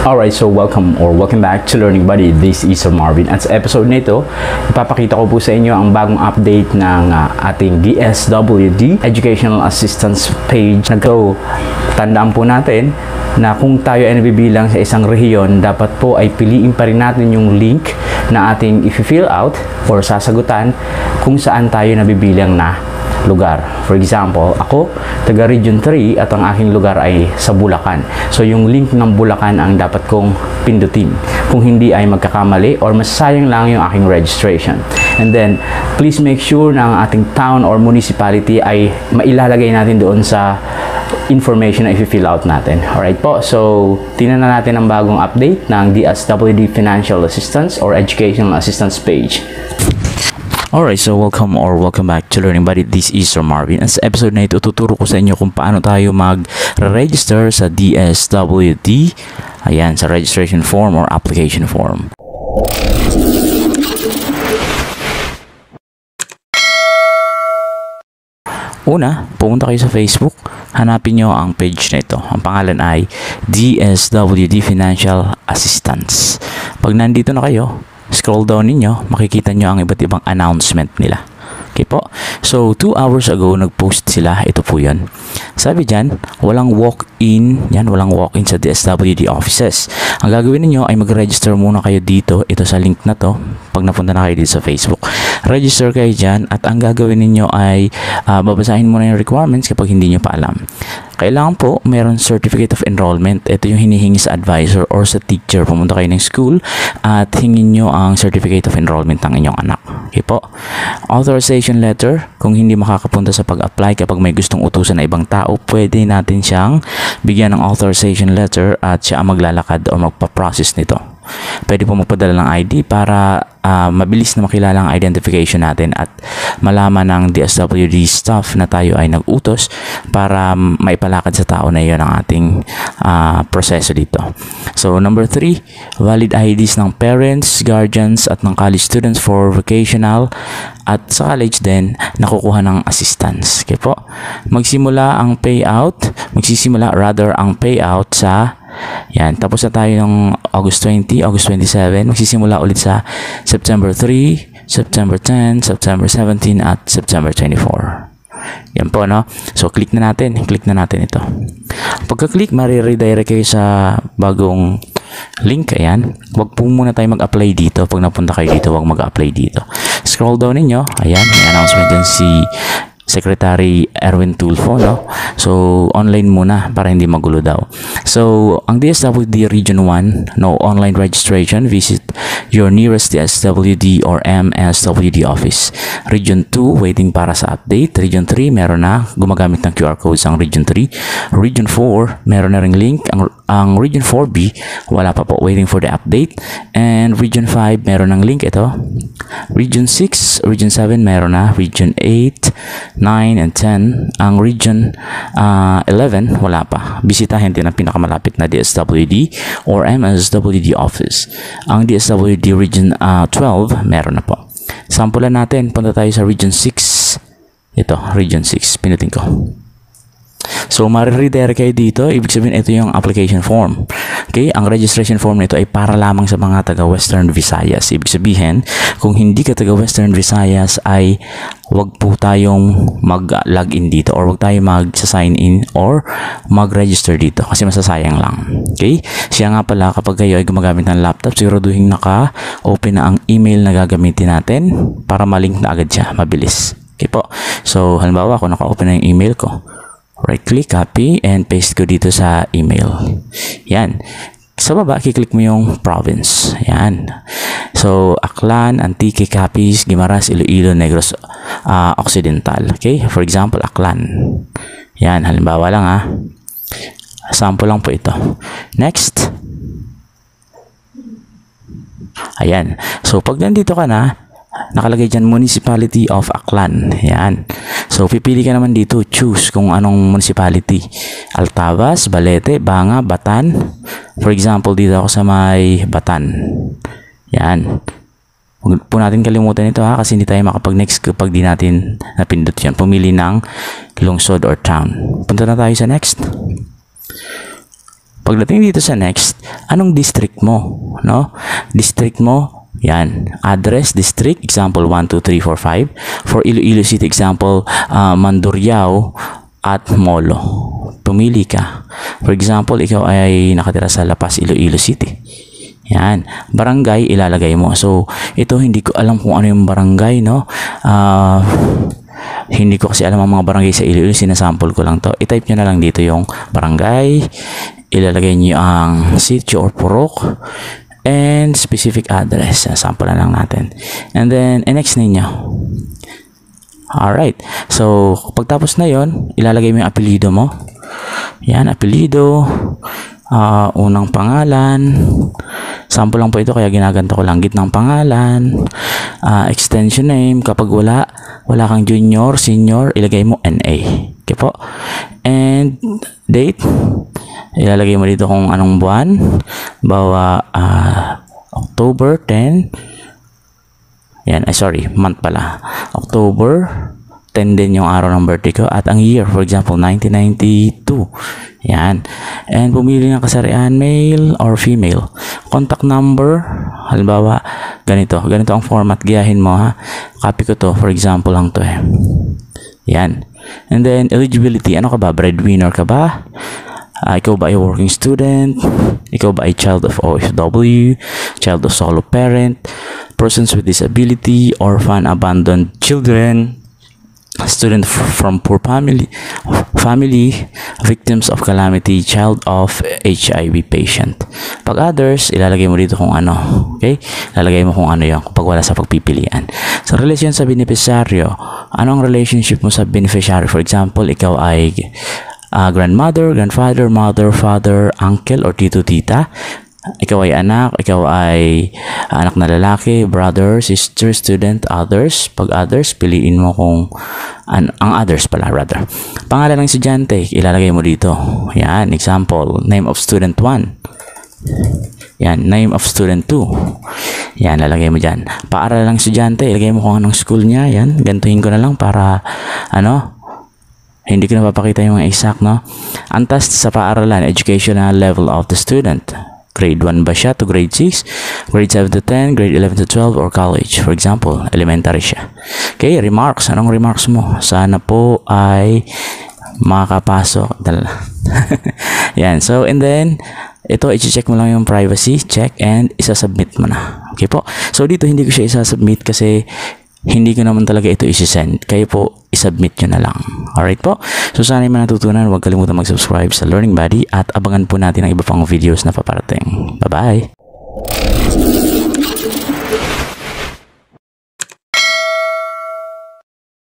Alright, so welcome back to Learning Buddy. This is Sir Marvin. At sa episode nito, ipapakita ko po sa inyo ang bagong update ng ating DSWD Educational Assistance page. So, tandaan po natin na kung tayo ay nabibilang sa isang rehiyon, dapat po ay piliin pa rin natin yung link na ating i-fill out or sasagutan kung saan tayo nabibilang na lugar. For example, ako, taga Region 3 at ang aking lugar ay sa Bulacan. So, yung link ng Bulacan ang dapat kong pindutin. Kung hindi ay magkakamali or masasayang lang yung aking registration. And then, please make sure na ang ating town or municipality ay mailalagay natin doon sa information na i-fill out natin. Alright po, so tingnan na natin ang bagong update ng DSWD Financial Assistance or Educational Assistance page. Alright, so welcome back to Learning Buddy. This is Sir Marvin. At sa episode na ito, tuturo ko sa inyo kung paano tayo mag-register sa DSWD. Ayan, sa registration form or application form. Una, pumunta kayo sa Facebook. Hanapin nyo ang page na ito. Ang pangalan ay DSWD Financial Assistance. Pag nandito na kayo, scroll down ninyo, makikita nyo ang iba't ibang announcement nila. Okay po. So, 2 hours ago, nag-post sila. Ito po yun. Sabi dyan, walang walk-in. Yan, walang walk-in sa DSWD offices. Ang gagawin niyo ay mag-register muna kayo dito. Ito sa link na to. Pag napunta na kayo dito sa Facebook. Register kayo dyan. At ang gagawin niyo ay babasahin muna yung requirements kapag hindi nyo pa alam. Kailangan po, meron certificate of enrollment. Ito yung hinihingi sa advisor or sa teacher. Pumunta kayo ng school at hingin nyo ang certificate of enrollment ng inyong anak. Okay po. Authorization letter. Kung hindi makakapunta sa pag-apply kapag may gustong utusan na ibang tao, pwede natin siyang bigyan ng authorization letter at siya ang maglalakad o magpa-process nito. Pwede po magpadala ng ID para mabilis na makilala ang identification natin at malaman ng DSWD staff na tayo ay nag-utos para maipalakad sa tao na iyon ang ating proseso dito. So, number 3, valid IDs ng parents, guardians at ng college students for vocational at sa college din nakukuha ng assistance. Okay po. Magsisimula ang payout sa yan, tapos na tayo ng August 20, August 27. Magsisimula ulit sa September 3, September 10, September 17 at September 24. Yan po, no? So, click na natin ito. Pagka-click, mariredirect kayo sa bagong link. Ayan. Huwag po muna tayo mag-apply dito. Pag napunta kayo dito, huwag mag-apply dito. Scroll down ninyo. Ayan, may announcement din si Secretary Erwin Tulfo, no? So, online muna para hindi magulo daw. So, ang DSWD Region 1, no online registration. Visit your nearest DSWD or MSWD office. Region 2, waiting para sa update. Region 3, meron na. Gumagamit ng QR codes ang Region 3. Region 4, meron na ring link. Ang Region 4B, wala pa po. Waiting for the update. And Region 5, meron ng link ito. Region 6, Region 7, meron na. Region 8, 9 and 10. Ang Region 11, wala pa. Bisitahin din ang pinakamalapit na DSWD or MSWD office. Ang DSWD Region 12, meron na po. Sampulan natin. Punta tayo sa Region 6. Ito, Region 6. Pinutin ko. So, mariredirect kayo dito. Ibig sabihin, ito yung application form. Okay? Ang registration form nito ay para lamang sa mga taga-Western Visayas. Ibig sabihin, kung hindi ka taga-Western Visayas, ay wag po tayong mag-login dito or wag tayong mag-sign in or mag-register dito kasi masasayang lang. Okay? Siya nga pala, kapag kayo ay gumagamit ng laptop, siguraduhin naka-open na ang email na gagamitin natin para malink na agad siya. Mabilis. Okay po? So, halimbawa, ako naka-open na yung email ko. Right click, copy, and paste ko dito sa email. Yan. Sa baba, kiklik mo yung province. Yan. So, Aklan, Antique, Capiz, Guimaras, Iloilo, Negros Occidental. Okay? For example, Aklan. Yan. Halimbawa lang ha. Sample lang po ito. Next. Ayan. So, pag nandito ka na, nakalagay dyan Municipality of Aklan. Yan. So, pipili ka naman dito. Choose kung anong municipality. Altabas, Balete, Banga, Batan. For example, dito ako sa may Batan. Yan. Huwag po natin kalimutan ito ha, kasi hindi tayo makapag-next kapag di natin napindot yan. Pumili ng lungsod or town. Punta na tayo sa next. Pagdating dito sa next, anong district mo, no? District mo, yan, address, district, example 1, 2, 3, 4, 5. For Iloilo City, example, Mandurriao at Molo. Pumili ka. For example, ikaw ay nakatira sa La Paz, Iloilo City. Yan. Barangay, ilalagay mo. So, ito hindi ko alam kung ano yung barangay, no? Hindi ko kasi alam ang mga barangay sa Iloilo. Sinasample ko lang to. I-type nyo na lang dito yung barangay. Ilalagay nyo ang city or purok. And specific address. Sample na lang natin. And then, next ninyo. Alright. So, pagtapos na yon, ilalagay mo yung apelido mo. Yan, apelido. Unang pangalan. Sample lang po ito, kaya ginaganto ko lang. Gitnang pangalan. Extension name. Kapag wala kang junior, senior, ilagay mo NA. Okay po. And date. Ilalagay mo dito kung anong buwan. Bawa October 10. Yan, sorry, month pala. October 10 din yung araw ng birthday ko. At ang year, for example, 1992. Yan. And pumili ng kasarian, male or female. Contact number, halimbawa, ganito ang format. Gayahin mo, ha. Copy ko to, for example lang to, eh. Yan. And then, eligibility. Ano ka ba? Breadwinner ka ba? Ikaw ba ay working student? Ikaw ba ay child of OFW? Child of solo parent? Persons with disability? Orphan, abandoned children? Student from poor family, victims of calamity, child of HIV patient. Pag others, ilalagay mo dito kung ano. Okay? Ilalagay mo kung ano yung pag wala sa pagpipilian. Sa relasyon sa beneficiaryo, anong relationship mo sa beneficiary? For example, ikaw ay grandmother, grandfather, mother, father, uncle, or tito, tita. Ikaw ay anak, ikaw ay anak na lalaki, brother, sister, student, others. Pag others, piliin mo kung ang others pala, rather. Pangalan ng estudyante, ilalagay mo dito. Yan, example, name of student 1. Yan, name of student 2. Yan, lalagay mo dyan. Paaralan ng estudyante, ilagay mo kung anong school niya. Yan, gantuhin ko na lang para, hindi ko napapakita yung mga exact, no? Antas sa paaralan, educational level of the student. Grade 1 ba siya to grade 6, grade 7 to 10, grade 11 to 12, or college? For example, elementary siya. Okay, remarks. Anong remarks mo? Sana po ay makapasok. Yan. So, and then, ito, i-check mo lang yung privacy, check, and isasubmit mo na. Okay po? So, dito hindi ko siya isasubmit kasi hindi ko naman talaga ito isi-send. Kayo po, isubmit nyo na lang. Alright po? So, sana yung natutunan. Huwag kalimutan mag-subscribe sa Learning Buddy at abangan po natin ang iba pang videos na paparating. Bye-bye!